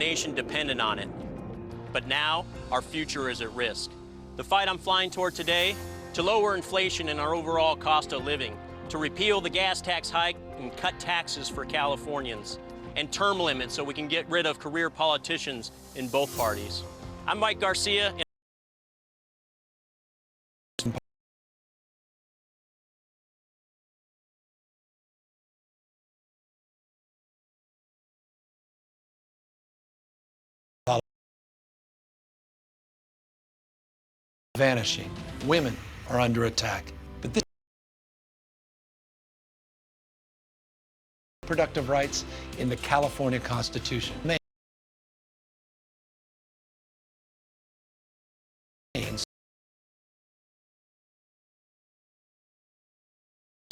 nation depended on it. But now, our future is at risk. The fight I'm flying toward today, to lower inflation and our overall cost of living, to repeal the gas tax hike and cut taxes for Californians, and term limits so we can get rid of career politicians in both parties. I'm Mike Garcia. Vanishing. Women are under attack. But this reproductive rights in the California Constitution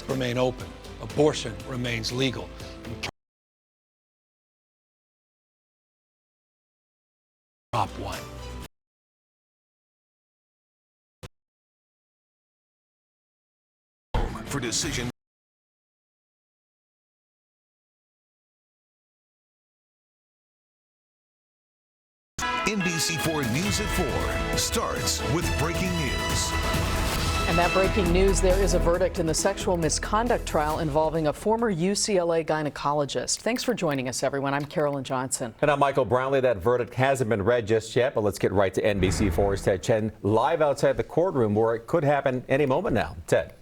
remain open. Abortion remains legal. Prop 1. For decision. NBC4 News at 4 starts with breaking news. And that breaking news, there is a verdict in the sexual misconduct trial involving a former UCLA gynecologist. Thanks for joining us, everyone. I'm Carolyn Johnson. And I'm Michael Brownlee. That verdict hasn't been read just yet, but let's get right to NBC4's Ted Chen, live outside the courtroom where it could happen any moment now. Ted.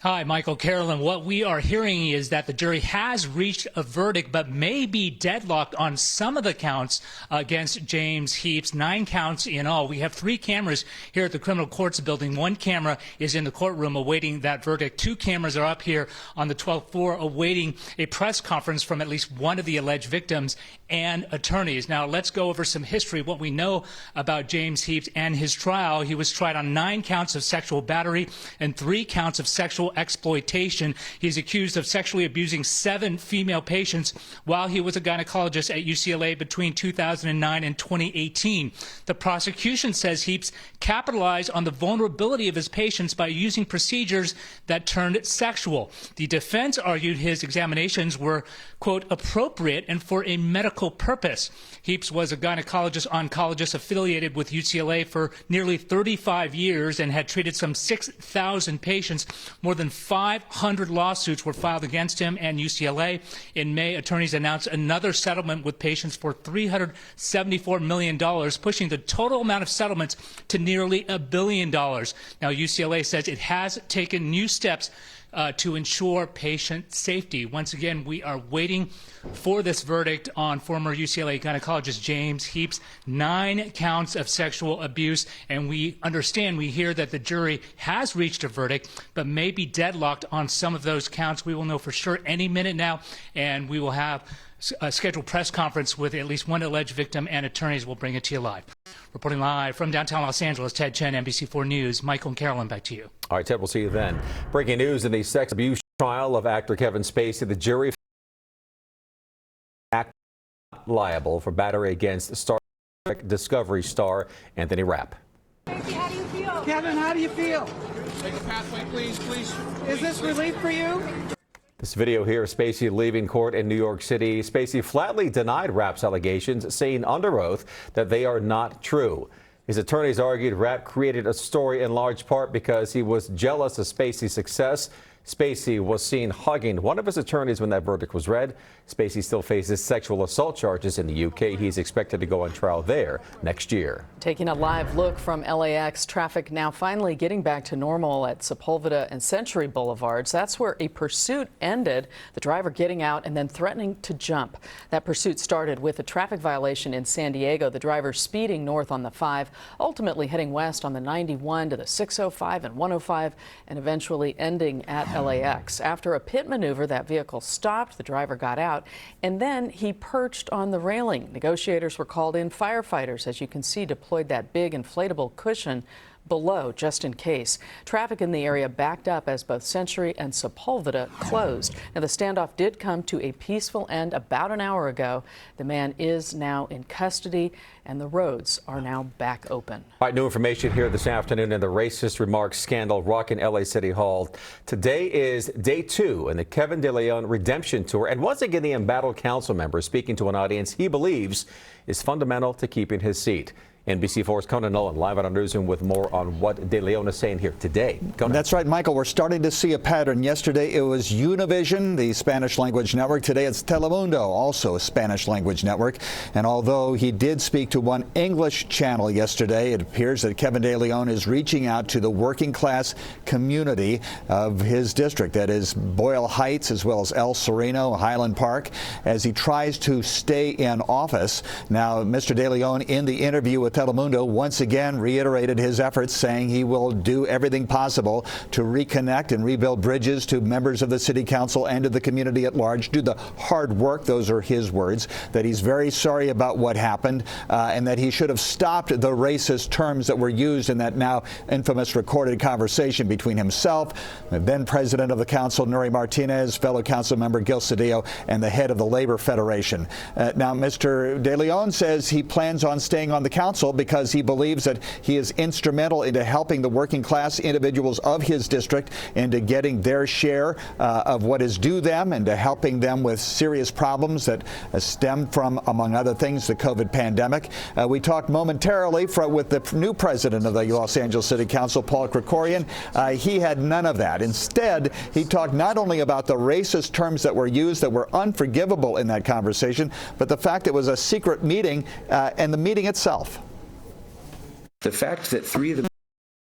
Hi, Michael, Carolyn. What we are hearing is that the jury has reached a verdict, but may be deadlocked on some of the counts against James Heaps, 9 counts in all. We have 3 cameras here at the criminal courts building. 1 camera is in the courtroom awaiting that verdict. 2 cameras are up here on the 12th floor awaiting a press conference from at least one of the alleged victims and attorneys. Now, let's go over some history, what we know about James Heaps and his trial. He was tried on 9 counts of sexual battery and 3 counts of sexual exploitation. He's accused of sexually abusing 7 female patients while he was a gynecologist at UCLA between 2009 and 2018. The prosecution says Heaps capitalized on the vulnerability of his patients by using procedures that turned sexual. The defense argued his examinations were, quote, appropriate and for a medical purpose. Heaps was a gynecologist-oncologist affiliated with UCLA for nearly 35 years and had treated some 6,000 patients. More than 500 lawsuits were filed against him and UCLA. In May, attorneys announced another settlement with patients for $374 million, pushing the total amount of settlements to nearly $1 billion. Now, UCLA says it has taken new steps to ensure patient safety. Once again, we are waiting for this verdict on former UCLA gynecologist James Heaps, 9 counts of sexual abuse. And we hear that the jury has reached a verdict, but may be deadlocked on some of those counts. We will know for sure any minute now, and we will have a scheduled press conference with at least one alleged victim, and attorneys will bring it to you live. Reporting live from downtown Los Angeles, Ted Chen, NBC4 News. Michael and Carolyn, back to you. All right, Ted, we'll see you then. Breaking news in the sex abuse trial of actor Kevin Spacey. The jury found liable for battery against Star Trek Discovery star Anthony Rapp. Spacey, how do you feel? Kevin, how do you feel? Take a pathway, please. Is this relief for you? This video here of Spacey leaving court in New York City. Spacey flatly denied Rapp's allegations, saying under oath that they are not true. His attorneys argued Rapp created a story in large part because he was jealous of Spacey's success. Spacey was seen hugging one of his attorneys when that verdict was read. Spacey still faces sexual assault charges in the UK. He's expected to go on trial there next year. Taking a live look from LAX, traffic now finally getting back to normal at Sepulveda and Century Boulevards. That's where a pursuit ended, the driver getting out and then threatening to jump. That pursuit started with a traffic violation in San Diego, the driver speeding north on the 5, ultimately heading west on the 91 to the 605 and 105, and eventually ending at LAX. After a pit maneuver, that vehicle stopped, the driver got out, and then he perched on the railing. Negotiators were called in. Firefighters, as you can see, deployed that big inflatable cushion, below just in case. Traffic in the area backed up as both Century and Sepulveda closed. Now, the standoff did come to a peaceful end about an hour ago. The man is now in custody and the roads are now back open. All right, new information here this afternoon in the racist remarks scandal rocking LA City Hall. Today is day 2 in the Kevin De Leon redemption tour, and once again the embattled council member speaking to an audience he believes is fundamental to keeping his seat. NBC4's Conan Nolan live on our newsroom with more on what De Leon is saying here today. Conan. That's right, Michael. We're starting to see a pattern. Yesterday it was Univision, the Spanish language network. Today it's Telemundo, also a Spanish language network. And although he did speak to one English channel yesterday, it appears that Kevin De Leon is reaching out to the working class community of his district, that is Boyle Heights as well as El Sereno, Highland Park, as he tries to stay in office. Now, Mr. De Leon, in the interview with Telemundo, once again reiterated his efforts, saying he will do everything possible to reconnect and rebuild bridges to members of the city council and to the community at large, do the hard work. Those are his words, that he's very sorry about what happened and that he should have stopped the racist terms that were used in that now infamous recorded conversation between himself, the then president of the council, Nuri Martinez, fellow council member Gil Cedillo, and the head of the Labor Federation. Now, Mr. De Leon says he plans on staying on the council because he believes that he is instrumental into helping the working class individuals of his district into getting their share of what is due them and to helping them with serious problems that stem from, among other things, the COVID pandemic. We talked momentarily with the new president of the Los Angeles City Council, Paul Krikorian. He had none of that. Instead, he talked not only about the racist terms that were used that were unforgivable in that conversation, but the fact it was a secret meeting and the meeting itself. The fact that 3 of the